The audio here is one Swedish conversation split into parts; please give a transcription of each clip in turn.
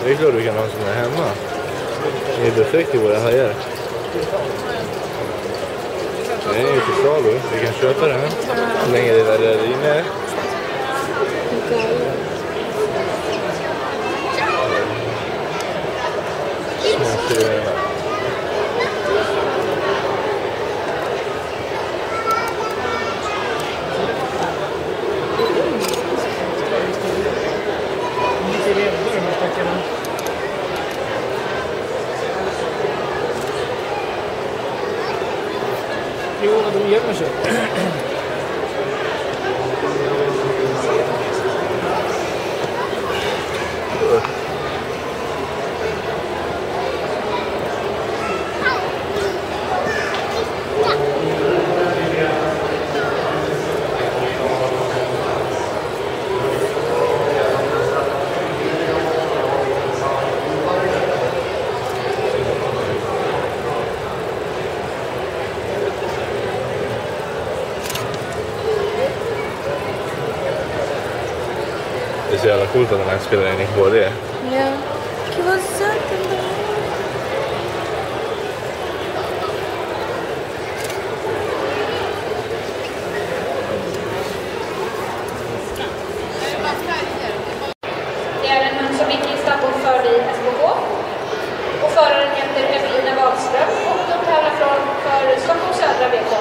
Det är klart du kan ha en sån här hemma. Det är perfekt i våra hajar. Den är ju till salu. Vi kan köpa den. Så länge det där inne. Jo, de gömmer sig. Det är så jävla coolt att den här spelar in i HD. Ja. Gud vad söt den där. Det är en hund som Micke Istanbul förde i SBK. Och föraren heter Evelina Wahlström och de tävlar för Stockholms södra BK.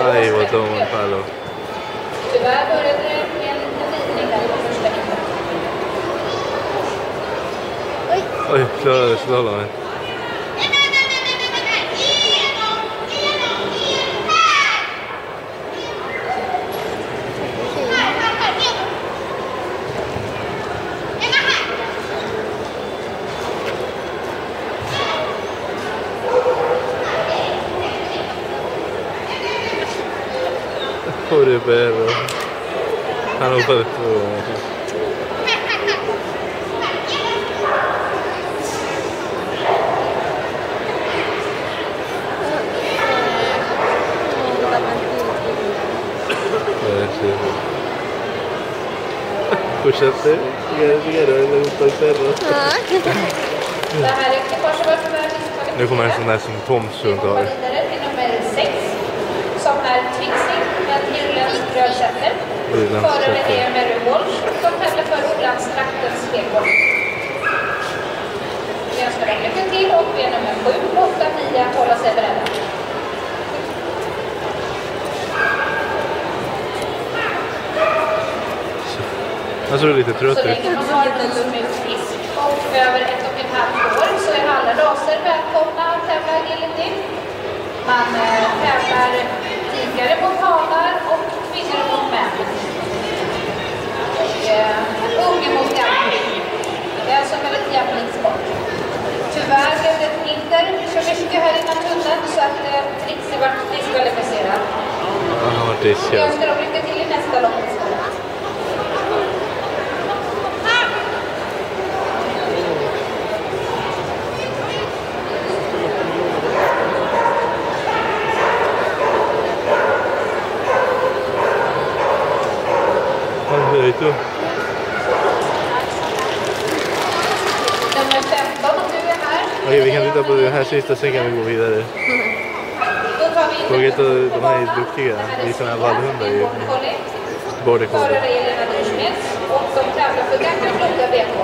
Aj, vad dum Paolo. Tyvärr började det med en ridning där på första hindret. Oj, klarade slalomen. Pobre perro. Han hoppade på. Fortsätter. Gärna eller hoppa i perro. Det här ekipaget var tyvärr diskvalificerat. Nu kommer en sån där symptomsund av. Vidare till nummer 6 som är Trixie med irländsk rödsätter. Förare är Mary Walsh som tävlar för Upplandstraktens BK. Vi önskar dem lycka till och vi är nummer 7, 8, 9 att hålla sig beredda. Jag såg lite trött ut. Så länge man har en som är frisk och över 1,5 år så är alla raser välkomna att tävla agility. Man tävlar tikare mot hanar och kvinnor mot män. Och unge mot gamla. Det är alltså en väldigt jämlik sport. Tyvärr blev det ett hinder för mycket här innan tunneln så att Trixie var diskvalificerad. Han har varit diskad. Jag önskar dem lycka till i nästa lopp istället. Perfeito. Okej, vi kan titta på det här sista, sen kan vi gå vidare. Då tar vi in De här är duktiga. Det är sådana här vallhundar i border collie. Förare Elena Dyrschmidt och de tävlar för Ganka Floga BK.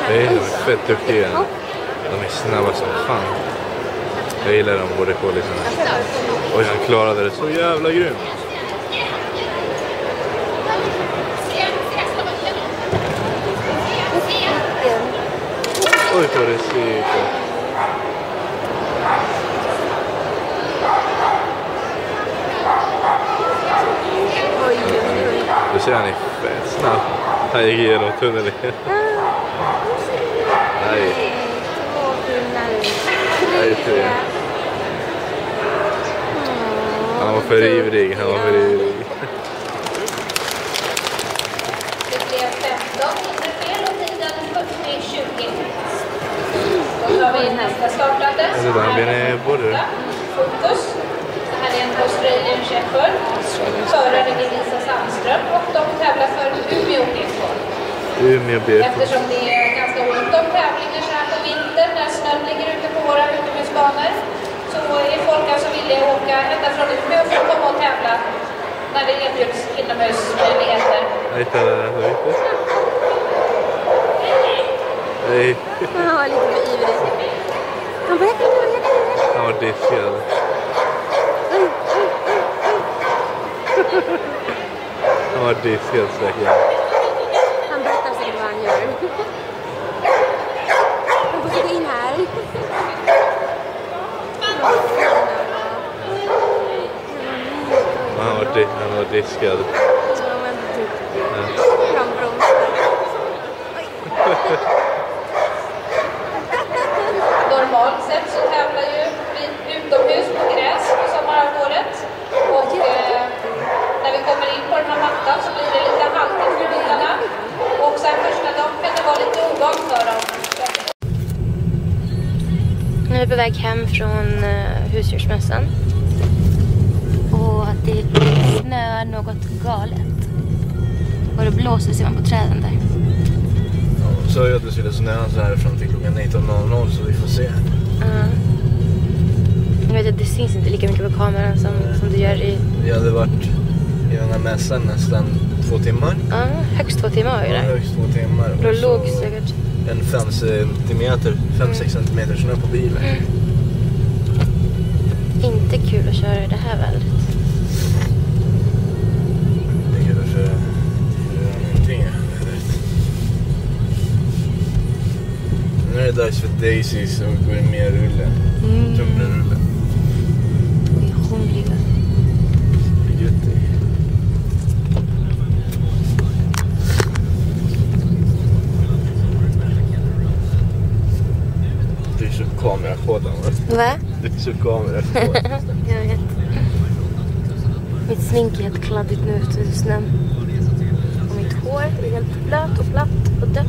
De är fett duktiga. De är snabba som fan. Jag gillar dem border colliesarna. Och han klarade det så jävla grymt. Oj, vad det ser ut. Du ser, han är fett snabb. Han gick igenom tunneln. Nej. Nej, han var för ivrig. Han var för ivrig. Det blev 15 mindre fel och tiden 40-20. Då tar vi in nästa startande. Fokus. Det här är en Australian Shepherd. Förare Elisa Sandström och de tävlar för Umeå BK. Eftersom det är ganska ont om tävlingar så här på vintern när snön ligger ute på våra utomhusbanor så är folk alltså villiga att åka ända från Umeå för att komma och tävla när det erbjuds inomhusmöjligheter. Nej. Han var lite för ivrig. Han var diskad. Han var diskad säkert. Han berättar säkert vad han gör. Han får sitta in här. Han var diskad. Normalt sett så tävlar ju vi utomhus på gräs på sommarhalvåret. Och när vi kommer in på den här mattan så blir det lite haltigt för bilarna. Och sen första dagen kan det vara lite ovant för dem. Nu är vi på väg hem från husdjursmässan. Och det snöar något galet. Och det blåser ser man på träden där. Ja, så jag att det skulle snöa så här fram till klockan 19:00 så vi får se. Jag vet att det syns inte lika mycket på kameran som det gör i... Vi hade varit i den här mässan nästan 2 timmar. Ja, högst 2 timmar var ju det. Högst 2 timmar. Då låg säkert... En 5-6 centimeter snö på bilen. Inte kul att köra i det här vädret. Det är kul att köra någonting i vädret. Nu är det dags för Daisy så går det mer rulle. Tumlerulle. Vi är hungriga. Det är så kamera på den. Va? Det är så kamera på. Jag vet. Mitt smink är helt kladdigt nu efter snön. Och mitt hår är helt blöt och platt och dött.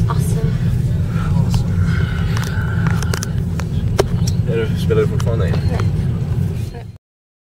Awesome. Spelar du fortfarande in? Nej.